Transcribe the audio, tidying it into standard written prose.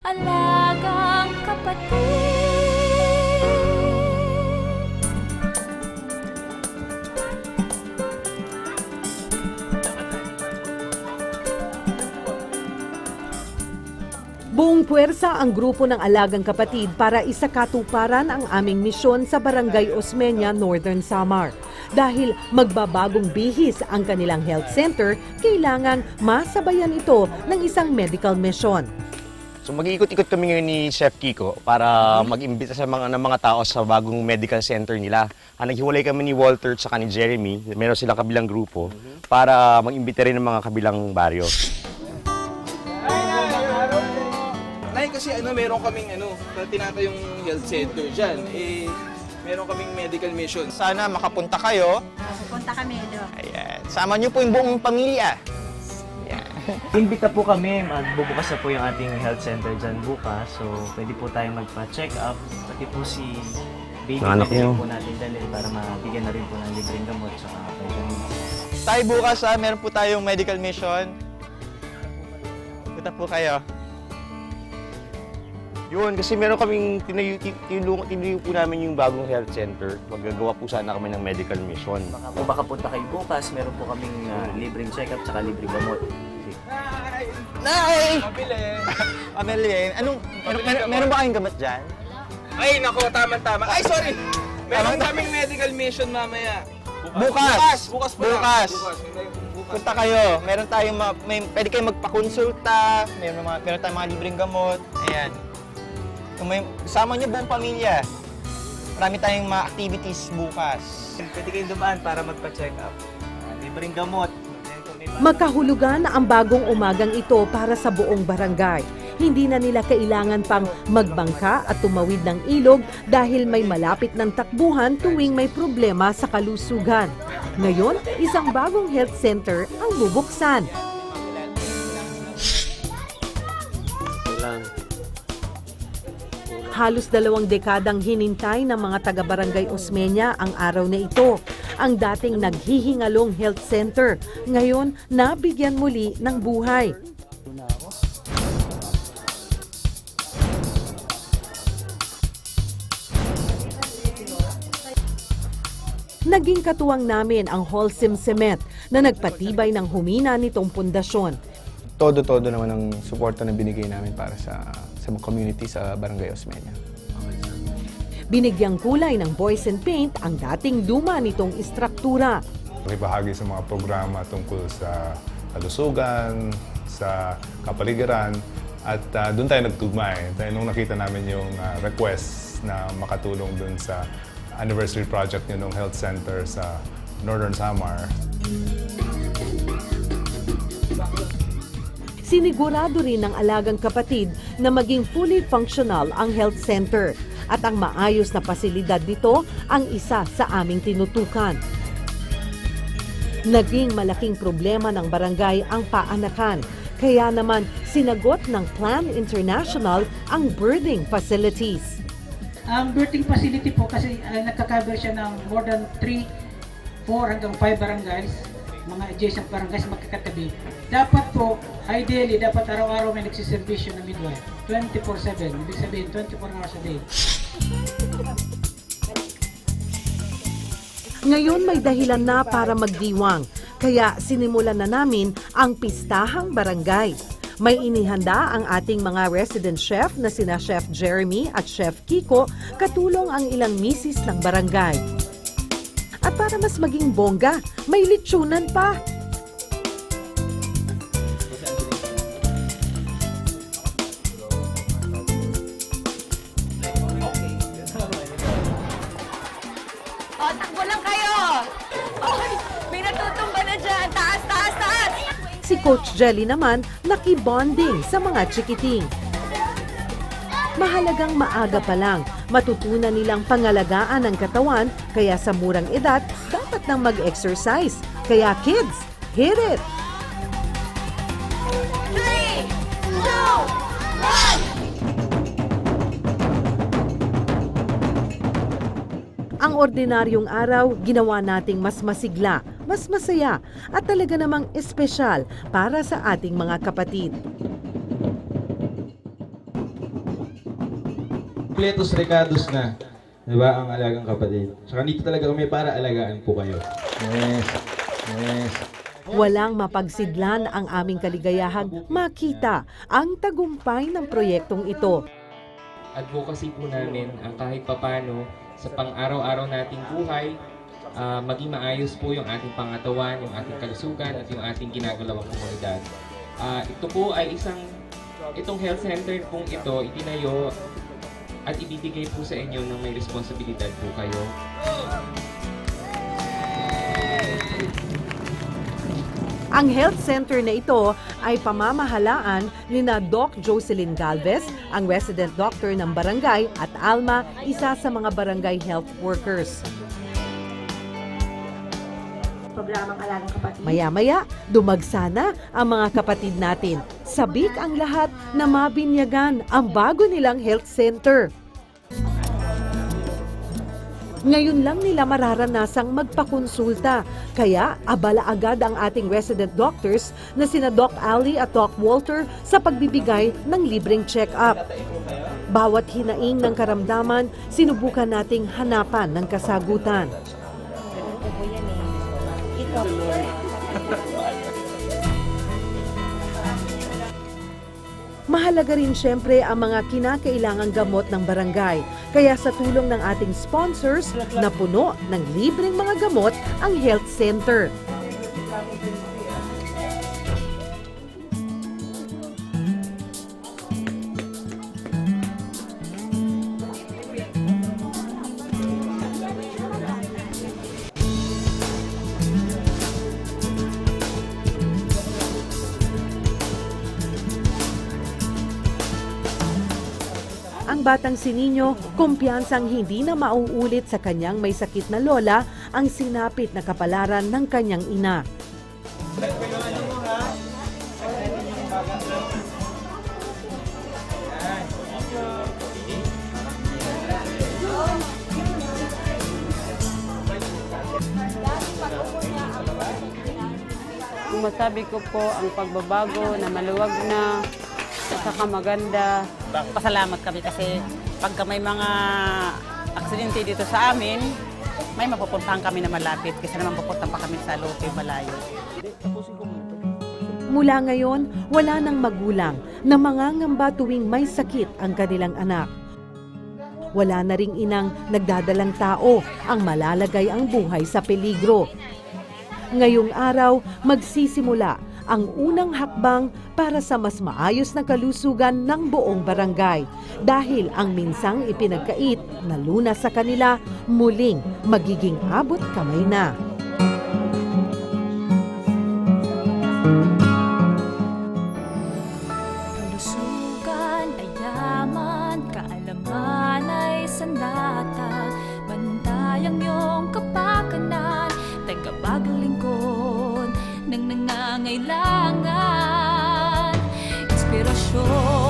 Alagang kapatid. Buong puwersa ang grupo ng Alagang Kapatid para isakatuparan ang aming misyon sa Barangay Osmeña, Northern Samar. Dahil magbabagong bihis ang kanilang health center, kailangang masabayan ito ng isang medical mission. So mag-iikot-ikot kami ngayon ni Chef Kiko para mag-imbita sa mga tao sa bagong medical center nila. Naghiwalay kami ni Walter at ni Jeremy, meron silang kabilang grupo, para mag-imbita rin ng mga kabilang baryo. Nay, kasi meron kaming tinatayong health center dyan. Meron kaming medical mission. Sana makapunta kayo. Pupunta kami doon. Ayan. Sama niyo po yung buong pamilya. Imbita po kami, magbubukas na po yung ating health center dyan bukas. So, pwede po tayong magpa-check up. Pati po si baby, pwede po natin dalhin para mabigyan na rin po ng libreng gamot sa vitamins. Tayo bukas meron po tayong medical mission. Punta po kayo. Yun, kasi meron kaming tinuyo po namin yung bagong health center. Magagawa po sana kami ng medical mission. Baka punta kayo bukas, meron po kaming libreng check-up at libreng gamot. Nay! Mabili! Pamilya, meron ba kayong gamot dyan? Ay, nako, tama-tama. Ay, sorry! Meron kaming medical mission mamaya. Bukas! Bukas pa Bukas! Bukas. Punta kayo. Meron tayong pwede kayong magpakonsulta. Meron tayong mga libreng gamot. Ayan. Kung kasama niyo buong pamilya. Marami tayong mga activities bukas. Pwede kayong dumaan para magpa-check up. Libreng gamot. Magkahulugan ang bagong umagang ito para sa buong barangay. Hindi na nila kailangan pang magbangka at tumawid ng ilog dahil may malapit ng takbuhan tuwing may problema sa kalusugan. Ngayon, isang bagong health center ang bubuksan. Halos 2 dekadang hinintay ng mga taga-barangay Osmeña ang araw na ito. Ang dating naghihingalong health center, ngayon nabigyan muli ng buhay. Naging katuwang namin ang Holcim Cement na nagpatibay ng humina nitong pundasyon. Todo-todo naman ang suporta na binigay namin para sa community sa Barangay Osmeña. Binigyang kulay ng Boys and Paint ang dating duma nitong istruktura. Nakibahagi sa mga programa tungkol sa kalusugan, sa kapaligiran, at doon tayo nagtugma. Nung nakita namin yung request na makatulong doon sa anniversary project nyo ng health center sa Northern Samar. Sinigurado rin ng Alagang Kapatid na maging fully functional ang health center at ang maayos na pasilidad nito ang isa sa aming tinutukan. Naging malaking problema ng barangay ang paanakan, kaya naman sinagot ng Plan International ang birthing facilities. Ang birthing facility po kasi nagka-cover siya ng more than 3, 4 hanggang 5 barangays, mga adjacent barangays magkakatabi. Dapat po, ideally, dapat araw-araw may nagsiservisyo ng midwife. 24/7, ibig sabihin 24 hours a day. Ngayon may dahilan na para magdiwang, kaya sinimulan na namin ang pistahang barangay. May inihanda ang ating mga resident chef na sina Chef Jeremy at Chef Kiko, katulong ang ilang misis ng barangay. At para mas maging bongga, may litsunan pa. O, takbo lang kayo! Oy, may natutumba na dyan! Taas, taas, taas! Si Coach Jelly naman nakibonding sa mga chikiting. Mahalagang maaga pa lang, matutunan nilang pangalagaan ang katawan, kaya sa murang edad, dapat nang mag-exercise. Kaya kids, hit it! 3, 2, 1! Ang ordinaryong araw, ginawa nating mas masigla, mas masaya, at talaga namang espesyal para sa ating mga kapatid. kumpletos recados na. Diba? Ang alagang kapatid. Tsaka dito talaga kami para alagaan po kayo. Yes. Yes. Walang mapagsidlan ang aming kaligayahang makita ang tagumpay ng proyektong ito. Advocacy po namin ang kahit papano sa pang-araw-araw nating buhay, maging maayos po yung ating pangatawan, yung ating kalusugan at yung ating ginagawang komunidad. Ito po ay itong health center pong ito itinayo at ibibigay po sa inyo ng may responsibilidad po kayo. Ang health center na ito ay pamamahalaan ni na Doc Jocelyn Galvez, ang resident doctor ng barangay, at Alma, isa sa mga barangay health workers. Programang Alagang Kapatid. Maya-maya, dumagsa na ang mga kapatid natin. Sabik ang lahat na mabinyagan ang bago nilang health center. Ngayon lang nila mararanasang magpakonsulta, kaya abala agad ang ating resident doctors na sina Doc Ali at Doc Walter sa pagbibigay ng libreng check-up. Bawat hinaing ng karamdaman, sinubukan nating hanapan ng kasagutan. Mahalaga rin siyempre ang mga kinakailangang gamot ng barangay. Kaya sa tulong ng ating sponsors, napuno ng libreng mga gamot ang health center. Ang batang si Nino, kumpiyansang hindi na mauulit sa kanyang may sakit na lola ang sinapit na kapalaran ng kanyang ina. Masabi ko po ang pagbabago na maluwag na at saka maganda. Pasalamat kami kasi pagka may mga aksidente dito sa amin, may mapupuntahan kami na malapit kasi naman pupunta pa kami sa Lote, malayo. Mula ngayon, wala nang magulang na mangangamba tuwing may sakit ang kanilang anak. Wala na ring inang nagdadalang tao ang malalagay ang buhay sa peligro. Ngayong araw, magsisimula ang unang hakbang para sa mas maayos na kalusugan ng buong barangay dahil ang minsang ipinagkait na lunas sa kanila muling magiging abot kamay na. Kalusugan ay yaman, kaalaman ay sandata, bantay ang iyong kapakanan, tagapaglingkod ng nangangailangan, inspirasyon.